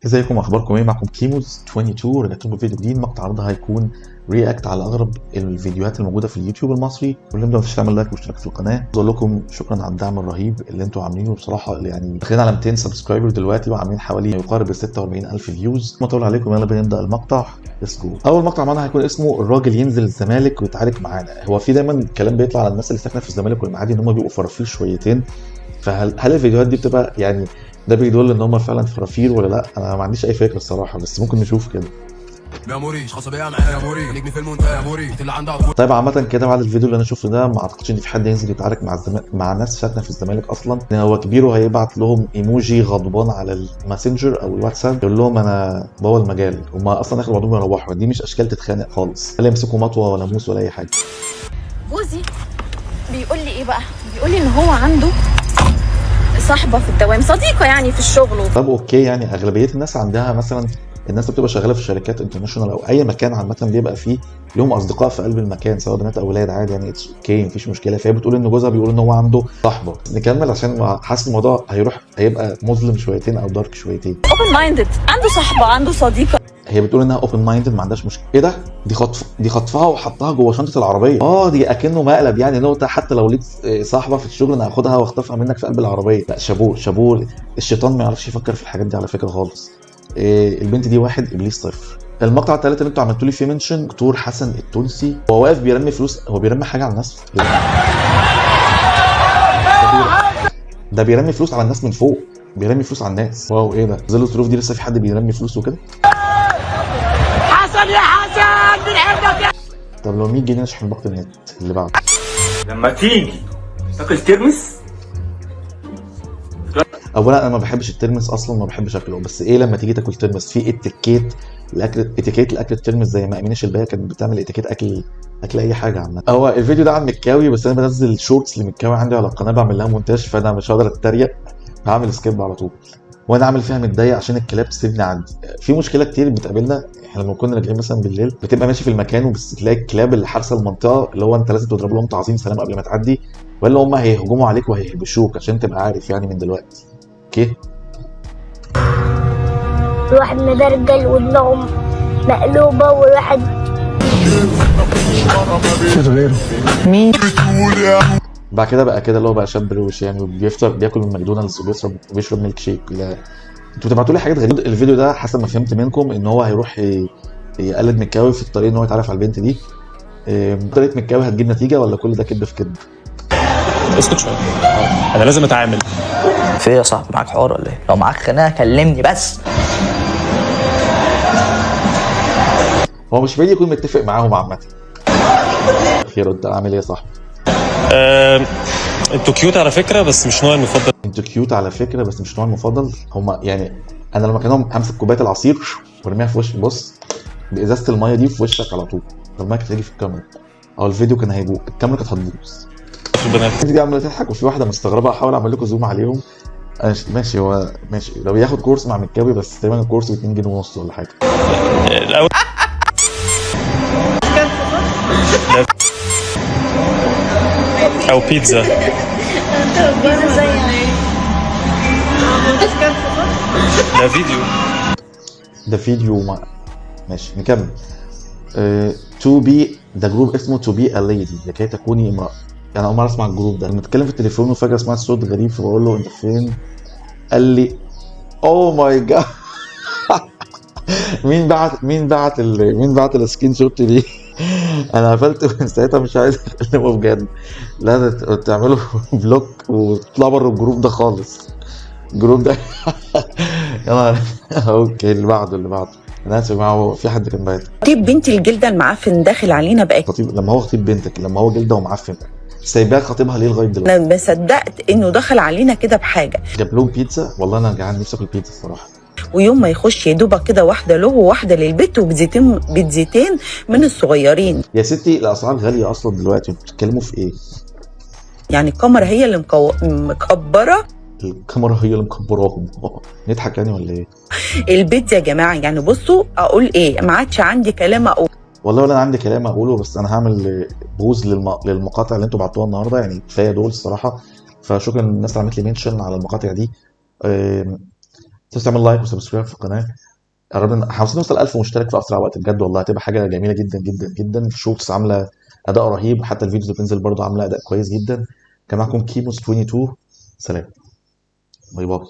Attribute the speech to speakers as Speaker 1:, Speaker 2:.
Speaker 1: ازيكم، اخباركم ايه؟ معكم كيموز 22. رجعت لكم فيديو جديد. مقطع النهارده هيكون رياكت على اغرب الفيديوهات الموجوده في اليوتيوب المصري. واللي ما تنسوش تعمل لايك واشتراك في القناه. اقول لكم شكرا على الدعم الرهيب اللي انتم عاملينه. بصراحه يعني داخلين على 200 سبسكرايبر دلوقتي وعاملين حوالي يقارب ال 46000 فيوز. ما اطول عليكم، يلا بينا نبدا المقطع. ليتس جو. اول مقطع معانا هيكون اسمه الراجل ينزل الزمالك ويتعارك معانا. هو في دايما كلام بيطلع على الناس اللي ساكنه في الزمالك والمعادي ان هم بيبقوا فرافير شويتين. فهل الفيديوهات دي بتبقى يعني ده بيدل ان هم فعلا فرافير ولا لا؟ انا ما عنديش اي فكره الصراحه، بس ممكن نشوف كده.
Speaker 2: يا موريش خاصه معايا يا موري نجم في المنتهى يا موري اللي عندها
Speaker 1: طيب عامه كده بعد الفيديو اللي انا شفته ده ما اعتقدش ان في حد ينزل يتعارك مع ناس ساكنه في الزمالك اصلا. لان هو كبير وهيبعت لهم ايموجي غضبان على الماسنجر او الواتساب يقول لهم انا بابا المجال. هم اصلا اخر بعضهم يروحوا. دي مش اشكال تتخانق خالص، ولا يمسكوا مطوه ولا موس ولا اي حاجه.
Speaker 3: جوزي بيقول لي ايه بقى؟ بيقول لي ان هو عنده صاحبه في الدوام، صديقه يعني في الشغل.
Speaker 1: طب اوكي، يعني اغلبيه الناس عندها مثلا الناس اللي بتبقى شغاله في شركات انترناشونال او اي مكان عامه بيبقى فيه لهم اصدقاء في قلب المكان، سواء بنات او اولاد عادي، يعني اتس اوكي مفيش مشكله. فهي بتقول ان جوزها بيقول ان هو عنده صاحبه. نكمل عشان حاسس الموضوع هيبقى مظلم شويتين او دارك شويتين.
Speaker 3: اوبن مايندد، عنده صاحبه، عنده صديقه.
Speaker 1: هي بتقول انها اوبن مايندد، ما عندهاش مشكله. ايه ده؟ دي خطفها وحطها جوه شنطه العربيه. دي اكنه مقلب، يعني نقطه حتى لو ليك صاحبه في الشغل انا هاخدها واخطفها منك في قلب العربيه. لا، شابوه شابوه. الشيطان ما يعرفش يفكر في الحاجات دي على فكره خالص. البنت دي واحد ابليس صفر. المقطع الثالث اللي انتوا عملتوا لي فيه منشن دكتور حسن التونسي، هو واقف بيرمي فلوس. هو بيرمي حاجه على الناس؟ ده بيرمي فلوس على الناس من فوق، بيرمي فلوس على الناس. واو، ايه ده؟ ظل الظروف دي لسه في حد بيرمي فلوس وكده؟
Speaker 4: حسن يا حسن بنحبك.
Speaker 1: طب لو 100 جنيه اشحن باقه النت اللي بعده.
Speaker 4: لما تيجي تاكل ترمس.
Speaker 1: اولا انا ما بحبش الترمس اصلا، ما بحبش اكله. بس ايه لما تيجي تاكل ترمس في اتيكيت الاكل، اتيكيت الاكل الترمس زي ما امينه شلبايه كانت بتعمل اتيكيت اكل اي حاجه عامه. هو الفيديو ده عن مكاوي، بس انا بنزل شورتس لمكاوي عندي على القناه بعمل لها مونتاج، فانا مش هقدر اتريق، هعمل سكيب على طول. وانا عامل فيها متضايق عشان الكلاب تسيبني عندي. في مشكله كتير بتقابلنا احنا لما كنا راجعين مثلا بالليل، بتبقى ماشي في المكان وبس تلاقي الكلاب اللي حارسه المنطقه اللي هو انت لازم تضرب لهم تعظيم سلام قبل ما تعدي، ولا هم هيهجموا عليك وهيهبشوك، عشان تبقى عارف يعني من دلوقتي. اوكي.
Speaker 5: الواحد مدرجل ودماغهم مقلوبة والواحد
Speaker 1: بعد كده بقى كده اللي هو بقى شاب روش يعني، وبيفطر بياكل من ماكدونالدز وبيشرب ميلك شيك. لا انتوا بتبعتوا لي حاجات غريبه. الفيديو ده حسب ما فهمت منكم ان هو هيروح يقلد مكاوي في الطريق ان هو يتعرف على البنت دي. طريقه مكاوي هتجيب نتيجه ولا كل ده كدب في كدب؟
Speaker 6: اسكت شويه، انا لازم اتعامل.
Speaker 7: في يا صاحبي معاك حوار ولا ايه؟ لو معاك خناقه كلمني بس.
Speaker 1: هو مش بعيد يكون متفق معاهم عامه. خير، انت عامل ايه يا صاحبي؟
Speaker 6: انتوا كيوت على فكره بس مش نوعي المفضل.
Speaker 1: انتوا كيوت على فكره بس مش نوعي المفضل. هما يعني انا لما كانوا همسك كوبايه العصير وارميها في وش، بص بازازه الميه دي في وشك على طول. طب ما كانت هتيجي في الكاميرا او الفيديو كان هيبوظ، الكاميرا كانت هتبوظ.
Speaker 6: البنات
Speaker 1: دي عماله تضحك وفي واحده مستغربه، احاول اعمل لكم زوم عليهم. ماشي هو ماشي لو ياخد كورس مع مكاوي، بس تقريبا الكورس ب 2 جنيه ونص ولا حاجه.
Speaker 6: الاول او بيتزا.
Speaker 1: ده فيديو ما. ماشي نكمل. تو بي ده جروب اسمه تو بي ا ليدي، لكي تكوني امراه. انا اول مره اسمع الجروب ده. لما بتكلم في التليفون وفجاه سمعت صوت غريب فبقول له انت فين؟ قال لي اوه ماي جاد. مين بعت السكرين شوت دي؟ انا قفلت من ساعتها مش عايز اكلمه بجد. لا تعملوا بلوك وتطلعوا بره الجروب ده خالص. الجروب ده يلا. اوكي اللي بعده. انا اسف يا جماعه، هو في حد كان بايت
Speaker 8: خطيب بنتي الجلده المعفن داخل علينا بقى.
Speaker 1: خطيب؟ لما هو خطيب بنتك، لما هو جلده ومعفن، سايباه خطيبها ليه لغايه دلوقتي؟
Speaker 8: انا ما صدقت انه دخل علينا كده بحاجه.
Speaker 1: جاب لهم بيتزا. والله انا جعان نفسي اكل بيتزا الصراحه.
Speaker 8: ويوم ما يخش يا دوبك كده واحده له وواحده للبيت وبيتزتين من الصغيرين.
Speaker 1: يا ستي الاسعار غاليه اصلا دلوقتي، انتوا بتتكلموا في ايه؟
Speaker 8: يعني الكاميرا هي اللي مكبره.
Speaker 1: الكاميرا هي اللي مكبراهم. نضحك يعني ولا ايه؟
Speaker 8: البيت يا جماعه يعني بصوا اقول ايه، ما عادش عندي كلام اقول.
Speaker 1: والله ولا انا عندي كلام اقوله، بس انا هعمل بوز للمقاطع اللي انتوا بعتوها النهارده، يعني كفايه دول الصراحه. فشكرا للناس اللي عملت لي منشن على المقاطع دي. تنساش تعمل لايك وسبسكرايب في القناه. قربنا عاوزين نوصل 1000 مشترك في اسرع وقت، بجد والله هتبقى حاجه جميله جدا جدا جدا. الشورتس عامله اداء رهيب، حتى الفيديوز اللي بتنزل برضه عامله اداء كويس جدا. كان معاكم كيموس 22، سلام، باي باي.